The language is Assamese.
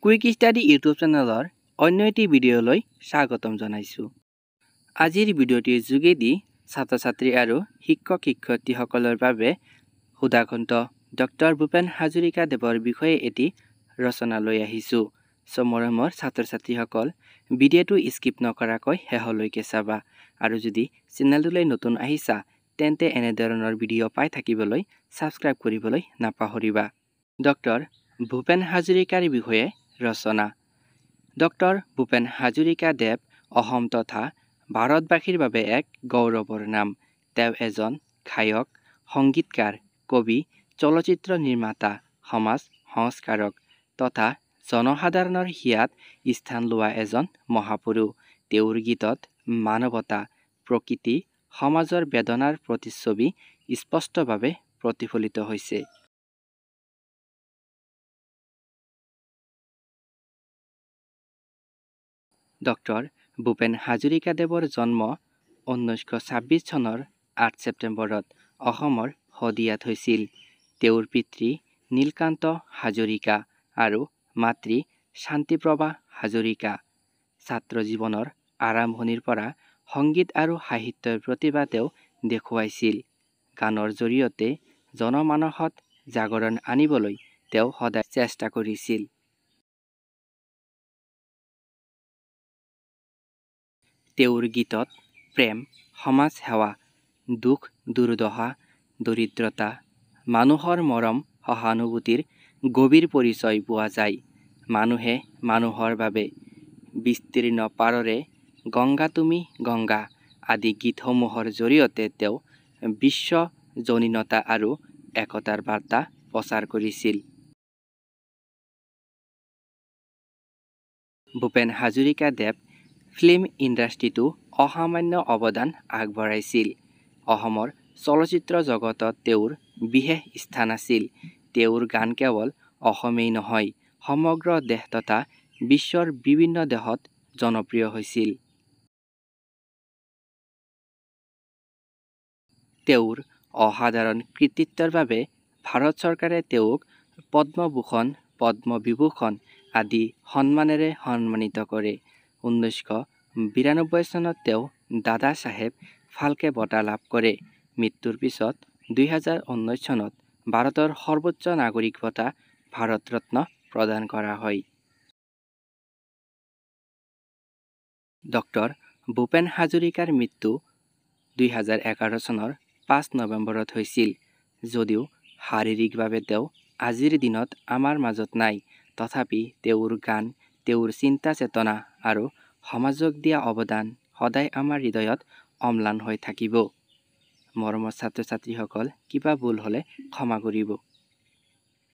কুইক ষ্টাডি ইউটিউব চেনেলৰ অন্য এটি ভিডিঅ'লৈ স্বাগতম জনাইছোঁ। আজিৰ ভিডিঅ'টিৰ যোগেদি ছাত্ৰ-ছাত্ৰী আৰু শিক্ষক-শিক্ষয়িত্ৰীসকলৰ বাবে সুধাকণ্ঠ ডক্টৰ ভূপেন হাজৰিকা দেৱৰ বিষয়ে এটি ৰচনা লৈ আহিছোঁ। মৰমৰ ছাত্ৰ-ছাত্ৰীসকল, ভিডিঅ'টো স্কিপ নকৰাকৈ শেষলৈকে চাবা আৰু যদি চেনেলটোলৈ নতুন আহিছা তেন্তে এনেধৰণৰ ভিডিঅ' পাই থাকিবলৈ ছাবস্ক্ৰাইব কৰিবলৈ নাপাহৰিবা। ডক্টৰ ভূপেন হাজৰিকাৰ বিষয়ে ৰচনা। ডক্টৰ ভূপেন হাজৰিকা দেৱ অসম তথা ভাৰতবাসীৰ বাবে এক গৌৰৱৰ নাম। তেওঁ এজন গায়ক, সংগীতকাৰ, কবি, চলচ্চিত্ৰ নিৰ্মাতা, সমাজ সংস্কাৰক তথা জনসাধাৰণৰ হিয়াত স্থান লোৱা এজন মহাপুৰুষ। তেওঁৰ গীতত মানৱতা, প্ৰকৃতি, সমাজৰ বেদনাৰ প্ৰতিচ্ছবি স্পষ্টভাৱে প্ৰতিফলিত হৈছে। ডক্টৰ ভূপেন হাজৰিকা দেৱৰ জন্ম 1926 চনৰ 8 ছেপ্টেম্বৰত অসমৰ শদিয়াত হৈছিল। তেওঁৰ পিতৃ নীলকান্ত হাজৰিকা আৰু মাতৃ শান্তিপ্ৰভা হাজৰিকা। ছাত্ৰ জীৱনৰ আৰম্ভণিৰ পৰা সংগীত আৰু সাহিত্যৰ প্ৰতিভা তেওঁ দেখুৱাইছিল। গানৰ জৰিয়তে জনমানসত জাগৰণ আনিবলৈ তেওঁ সদায় চেষ্টা কৰিছিল। তেওঁৰ গীতত প্ৰেম, সমাজ সেৱা, দুখ দুৰ্দশা, দৰিদ্ৰতা, মানুহৰ মৰম সহানুভূতিৰ গভীৰ পৰিচয় পোৱা যায়। মানুহে মানুহৰ বাবে, বিস্তীৰ্ণ পাৰৰে, গংগা তুমি গংগা আদি গীতসমূহৰ জৰিয়তে তেওঁ বিশ্বজনীনতা আৰু একতাৰ বাৰ্তা প্ৰচাৰ কৰিছিল। ভূপেন হাজৰিকা দেৱ ফিল্ম ইণ্ডাষ্ট্ৰীতো অসামান্য অৱদান আগবঢ়াইছিল। অসমৰ চলচ্চিত্ৰ জগতত তেওঁৰ বিশেষ স্থান আছিল। তেওঁৰ গান কেৱল অসমেই নহয়, সমগ্ৰ দেশ তথা বিশ্বৰ বিভিন্ন দেশত জনপ্ৰিয় হৈছিল। তেওঁৰ অসাধাৰণ কৃতিত্বৰ বাবে ভাৰত চৰকাৰে তেওঁক পদ্মভূষণ, পদ্মবিভূষণ আদি সন্মানেৰে সন্মানিত কৰে। 1992 চনত তেওঁ দাদা চাহেব ফাল্কে বঁটা লাভ কৰে। মৃত্যুৰ পিছত 2019 চনত ভাৰতৰ সৰ্বোচ্চ নাগৰিক বঁটা ভাৰত ৰত্ন প্ৰদান কৰা হয়। ডক্টৰ ভূপেন হাজৰিকাৰ মৃত্যু 2011 চনৰ 5 নৱেম্বৰত হৈছিল। যদিও শাৰীৰিকভাৱে তেওঁ আজিৰ দিনত আমাৰ মাজত নাই, তথাপি তেওঁৰ গান, তেওঁৰ চিন্তা চেতনা আৰু সমাজক দিয়া অৱদান সদায় আমাৰ হৃদয়ত অম্লান হৈ থাকিব। মৰমৰ ছাত্ৰ-ছাত্ৰীসকল, কিবা ভুল হ'লে ক্ষমা কৰিব।